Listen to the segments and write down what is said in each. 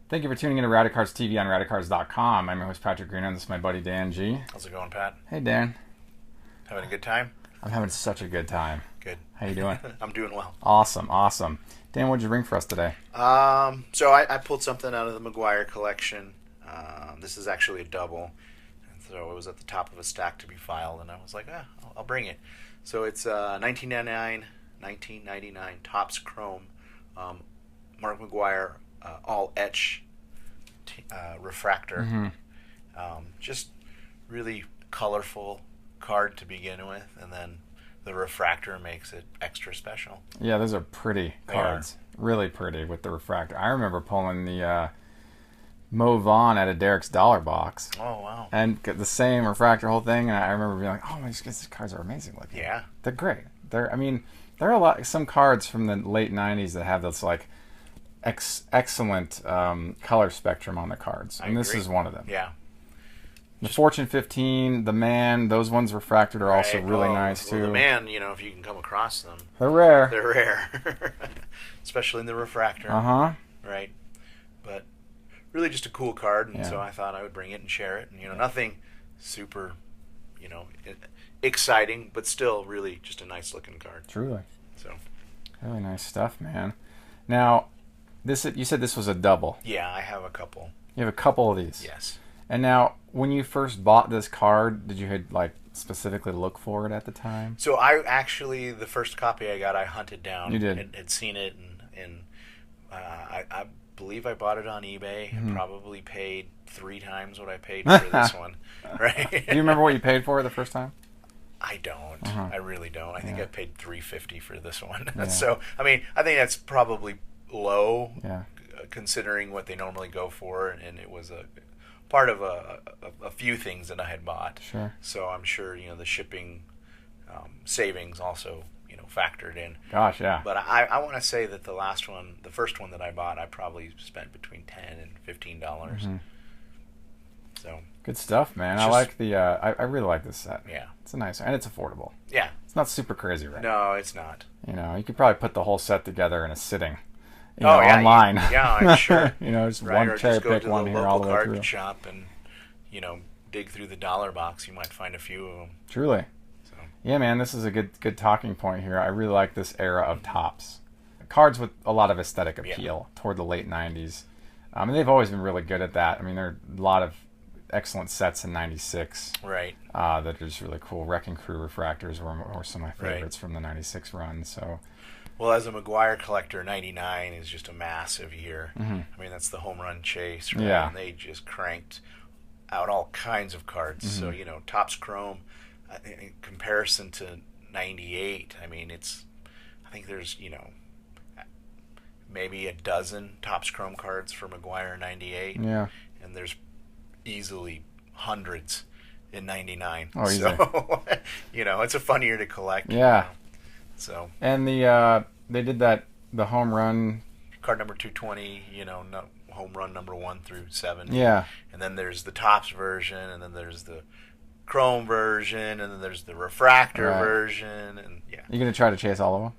Thank you for tuning in to Radicards TV on Radicards.com. I'm your host, Patrick Greenon. This is my buddy, Dan G. How's it going, Pat? Hey, Dan. Having a good time? I'm having such a good time. Good. How you doing? I'm doing well. Awesome, awesome. Dan, what'd you bring for us today? So I pulled something out of the McGwire collection. This is actually a double. And so it was at the top of a stack to be filed, and I was like, I'll bring it. So it's 1999 Topps Chrome Mark McGwire all etch refractor. Just really colorful card to begin with, and then the refractor makes it extra special. Yeah, those are pretty cards. Really pretty with the refractor. I remember pulling the Mo Vaughn out of Derek's dollar box. Oh, wow. And get the same refractor whole thing, and I remember being like, oh my gosh, these cards are amazing looking. Yeah. They're great. There are some cards from the late 90s that have this like excellent color spectrum on the cards, and this is one of them. Yeah. The Fortune 15, the Man, those ones refracted are also really nice too. The Man, if you can come across them, they're rare. They're rare, especially in the refractor. Right, but really just a cool card, and so I thought I would bring it and share it. And nothing super, exciting, but still really just a nice looking card. Truly. So. Really nice stuff, man. Now, you said this was a double. Yeah, I have a couple. You have a couple of these. Yes. And now, when you first bought this card, did you specifically look for it at the time? So the first copy I got, I hunted down. You did. Had seen it, and I believe I bought it on eBay and probably paid 3 times what I paid for this one. Right? Do you remember what you paid for it the first time? I don't. I really don't. I think I paid $350 for this one. Yeah. So, I think that's probably low, considering what they normally go for, and it was a part of a few things that I had bought. Sure. So I'm sure the shipping savings also factored in. Gosh, yeah. But I want to say that the first one that I bought, I probably spent between $10 and $15. So good stuff, man. I like the. I really like this set. Yeah, it's a nice, and it's affordable. Yeah, it's not super crazy, right? No, it's not. You could probably put the whole set together in a sitting. Yeah, online. Yeah, I'm sure. Just right, one cherry pick one here all the way through. Card shop and dig through the dollar box. You might find a few of them. Truly. So. Yeah, man, this is a good talking point here. I really like this era of Topps cards with a lot of aesthetic appeal toward the late '90s. And they've always been really good at that. There are a lot of excellent sets in '96. Right. That are just really cool. Wrecking Crew refractors were some of my favorites from the '96 run. So. Well, as a McGwire collector, 99 is just a massive year. That's the home run chase, right? Yeah. And they just cranked out all kinds of cards. So, Topps Chrome, in comparison to 98, I think there's, maybe a dozen Topps Chrome cards for McGwire 98. Yeah. And there's easily hundreds in 99. Oh, easy. So, it's a fun year to collect. Yeah. So. And they did the home run card number 220, home run number 1 through 7. Yeah. And then there's the Topps version, and then there's the Chrome version, and then there's the refractor version, and You gonna try to chase all of them?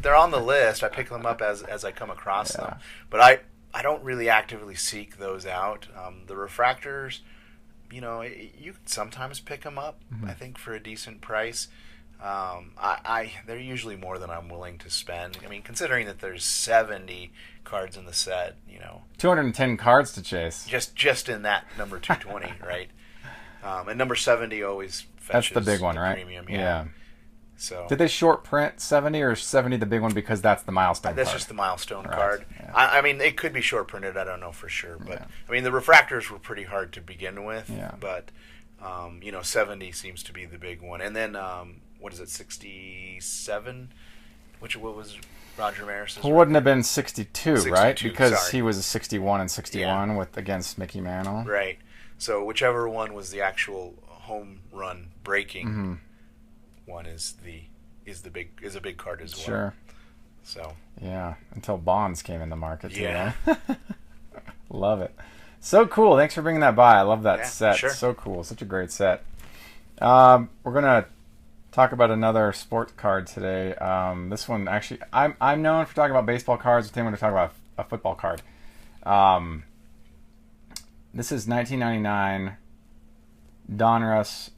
They're on the list. I pick them up as I come across them, but I don't really actively seek those out. The refractors, you can sometimes pick them up. I think for a decent price. They're usually more than I'm willing to spend. Considering that there's 70 cards in the set, 210 cards to chase. Just in that number 220, right? And number 70 always fetches. That's the big one, right? Premium, yeah. So did they short print 70 or is 70 the big one because that's the milestone that's card? Just the milestone right. card. Yeah. It could be short printed. I don't know for sure, but the refractors were pretty hard to begin with. Yeah. But 70 seems to be the big one, and then. What is it, 67? What was Roger Maris's? It wouldn't have been 62, right? Because he was a 61 and 61 against Mickey Mantle. Right. So whichever one was the actual home run breaking one is a big card as well. Sure. So. Yeah, until Bonds came in the market. Yeah. Love it. So cool. Thanks for bringing that by. I love that set. Sure. So cool. Such a great set. We're gonna talk about another sports card today. This one, actually, I'm known for talking about baseball cards. Today I'm going to talk about a football card. This is 1999 Donruss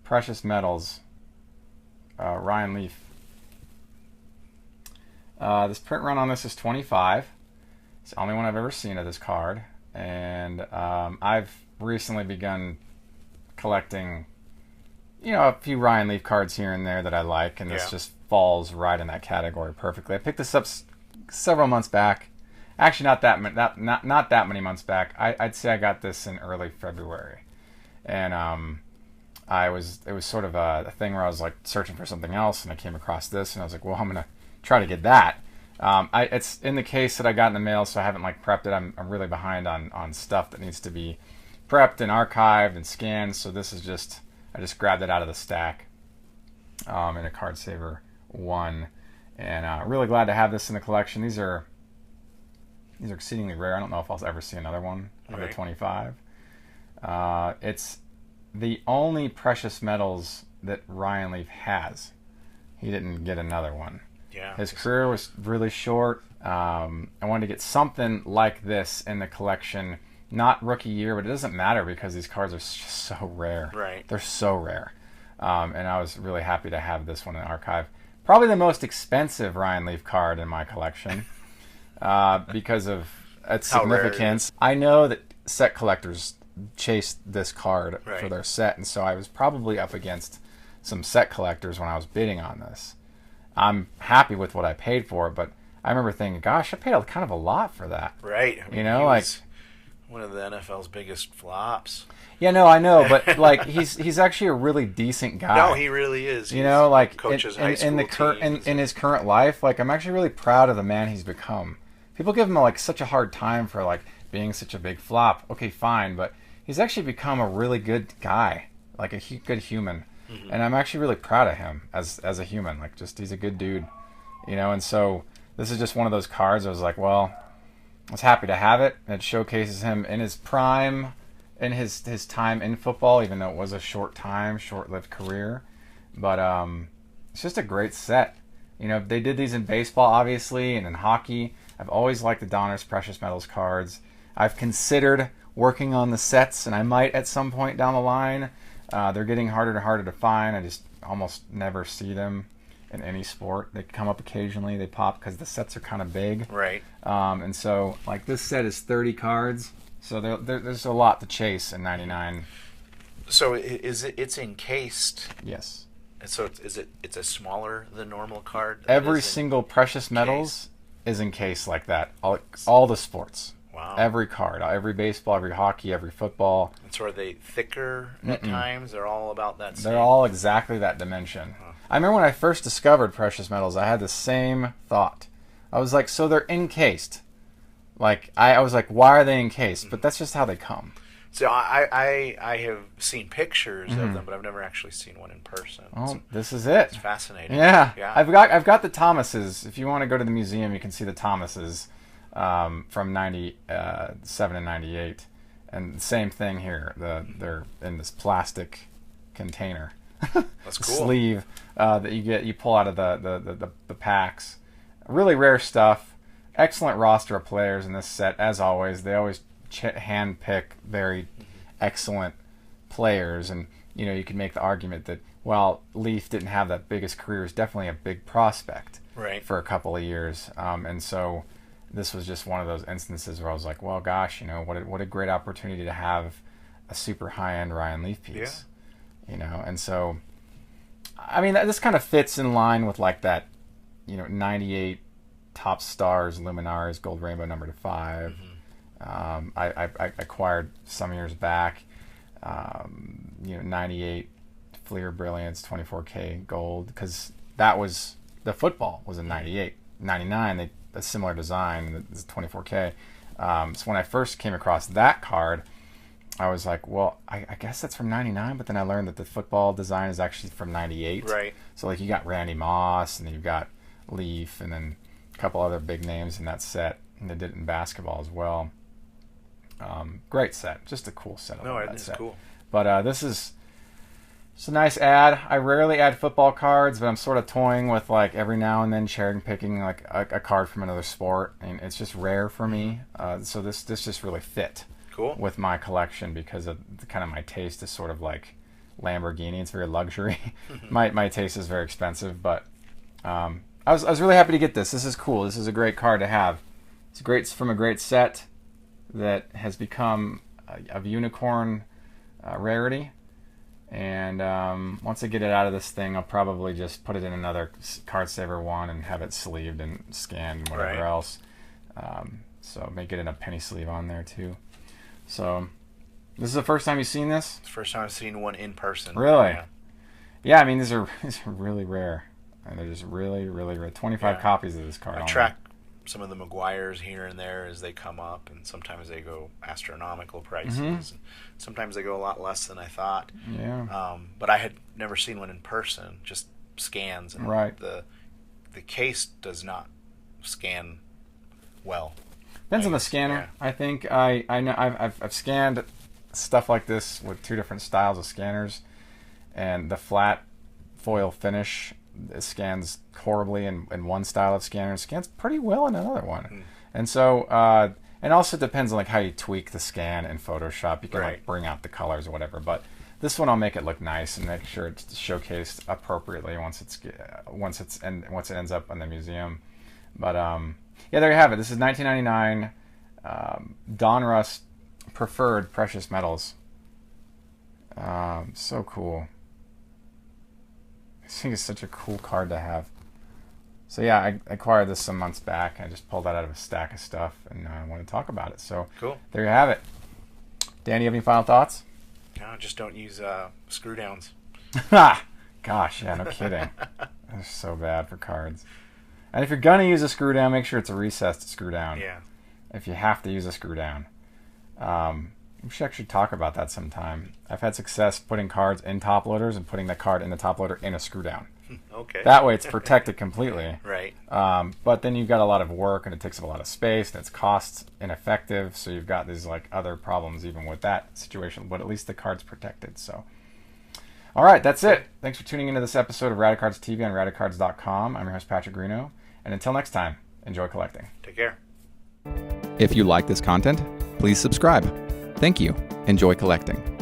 Precious Metals Ryan Leaf. This print run on this is 25. It's the only one I've ever seen of this card, and I've recently begun collecting, a few Ryan Leaf cards here and there that I like, and this just falls right in that category perfectly. I picked this up several months back. Actually, not that many months back. I'd say I got this in early February, and it was sort of a thing where I was like searching for something else, and I came across this, and I was like, well, I'm gonna try to get that. It's in the case that I got in the mail, so I haven't prepped it. I'm really behind on stuff that needs to be prepped and archived and scanned. So this is I just grabbed it out of the stack in a Card Saver 1, and really glad to have this in the collection. These are exceedingly rare. I don't know if I'll ever see another one under 25. It's the only precious metals that Ryan Leaf has. He didn't get another one. Yeah. His career was really short. I wanted to get something like this in the collection. Not rookie year, but it doesn't matter because these cards are just so rare. Right. They're so rare. And I was really happy to have this one in the archive. Probably the most expensive Ryan Leaf card in my collection because of its significance. I know that set collectors chase this card for their set, and so I was probably up against some set collectors when I was bidding on this. I'm happy with what I paid for it, but I remember thinking, gosh, I paid kind of a lot for that. Right. I mean, he was one of the NFL's biggest flops. Yeah, no, I know, but he's actually a really decent guy. No, he really is. Coaches high school teams. In his current life, I'm actually really proud of the man he's become. People give him such a hard time for being such a big flop. Okay, fine, but he's actually become a really good guy, a good human. Mm-hmm. And I'm actually really proud of him as a human. He's a good dude, and so this is just one of those cards I was like, well, I was happy to have it. It showcases him in his prime, in his time in football, even though it was a short-lived career. But it's just a great set. They did these in baseball, obviously, and in hockey. I've always liked the Donruss Precious Metals cards. I've considered working on the sets, and I might at some point down the line. They're getting harder and harder to find. I just almost never see them in any sport. They come up occasionally. They pop because the sets are kind of big. Right. And so, this set is 30 cards. So there's a lot to chase in 99. So it's encased? Yes. And so it's a smaller than normal card? Every single Precious Metals is encased like that. All the sports. Wow. Every card, every baseball, every hockey, every football. And so are they thicker at times? They're all about that same? They're all exactly that dimension. Huh. I remember when I first discovered Precious Metals, I had the same thought. I was like, so they're encased. I was like, why are they encased? But that's just how they come. So I have seen pictures of them, but I've never actually seen one in person. Oh, so this is it. It's fascinating. Yeah. I've got the Thomases. If you want to go to the museum, you can see the Thomases. From 97 and 98, and same thing here. They're in this plastic container. That's cool. Sleeve that you pull out of the packs. Really rare stuff. Excellent roster of players in this set, as always. They always hand pick very excellent players, and you can make the argument that while Leaf didn't have that biggest career, is definitely a big prospect for a couple of years, and so. This was just one of those instances where I was like, well, gosh, what a great opportunity to have a super high-end Ryan Leaf piece. Yeah. And so, I mean, this kind of fits in line with that, 98 Top Stars, Luminaries, Gold Rainbow number 5. Mm-hmm. I acquired some years back, 98 Fleer Brilliance, 24K Gold, because that was, the football was in 98. 99, a similar design, it's 24K. So when I first came across that card, I was like, well, I guess that's from 99, but then I learned that the football design is actually from 98. Right. So you got Randy Moss, and then you've got Leaf, and then a couple other big names in that set, and they did it in basketball as well. Great set, just a cool set. No, it is cool. But this is It's a nice ad. I rarely add football cards, but I'm sort of toying with like every now and then cherry picking like a card from another sport, and it's just rare for me. So this just really fit with my collection because of kind of my taste is sort of like Lamborghini. It's very luxury. my taste is very expensive, but I was really happy to get this. This is cool. This is a great card to have. It's from a great set that has become a unicorn rarity. And once I get it out of this thing, I'll probably just put it in another Card Saver one and have it sleeved and scanned and whatever else. So make it in a penny sleeve on there too. So this is the first time you've seen this? It's the first time I've seen one in person. Really? Yeah, I mean, these are really rare. And they're just really, really rare. 25 copies of this card. I track some of the McGwires here and there as they come up, and sometimes they go astronomical prices. And sometimes they go a lot less than I thought. Yeah. But I had never seen one in person, just scans. And the case does not scan well. Depends on the scanner. I think I know I've scanned stuff like this with 2 different styles of scanners, and the flat foil finish scans horribly in one style of scanner and scans pretty well in another one. And so and also depends on like how you tweak the scan in Photoshop. You can like bring out the colors or whatever, but this one I'll make it look nice and make sure it's showcased appropriately once it ends up in the museum. But yeah, there you have it. This is 1999 Donruss Preferred Precious Metals. So cool. I think it's such a cool card to have. So yeah, I acquired this some months back. I just pulled that out of a stack of stuff, and I want to talk about it. So cool. There you have it. Dan, you have any final thoughts? No, just don't use screw downs. Gosh, yeah, no kidding. They're so bad for cards. And if you're gonna use a screw down, make sure it's a recessed screw down. Yeah. If you have to use a screw down. We should actually talk about that sometime. I've had success putting cards in top loaders and putting the card in the top loader in a screw down. Okay. That way it's protected completely. Right. But then you've got a lot of work and it takes up a lot of space and it's cost ineffective. So you've got these like other problems even with that situation. But at least the card's protected. So, all right, that's it. Thanks for tuning into this episode of Radicards TV on Radicards.com. I'm your host Patrick Greeno, and until next time, enjoy collecting. Take care. If you like this content, please subscribe. Thank you. Enjoy collecting.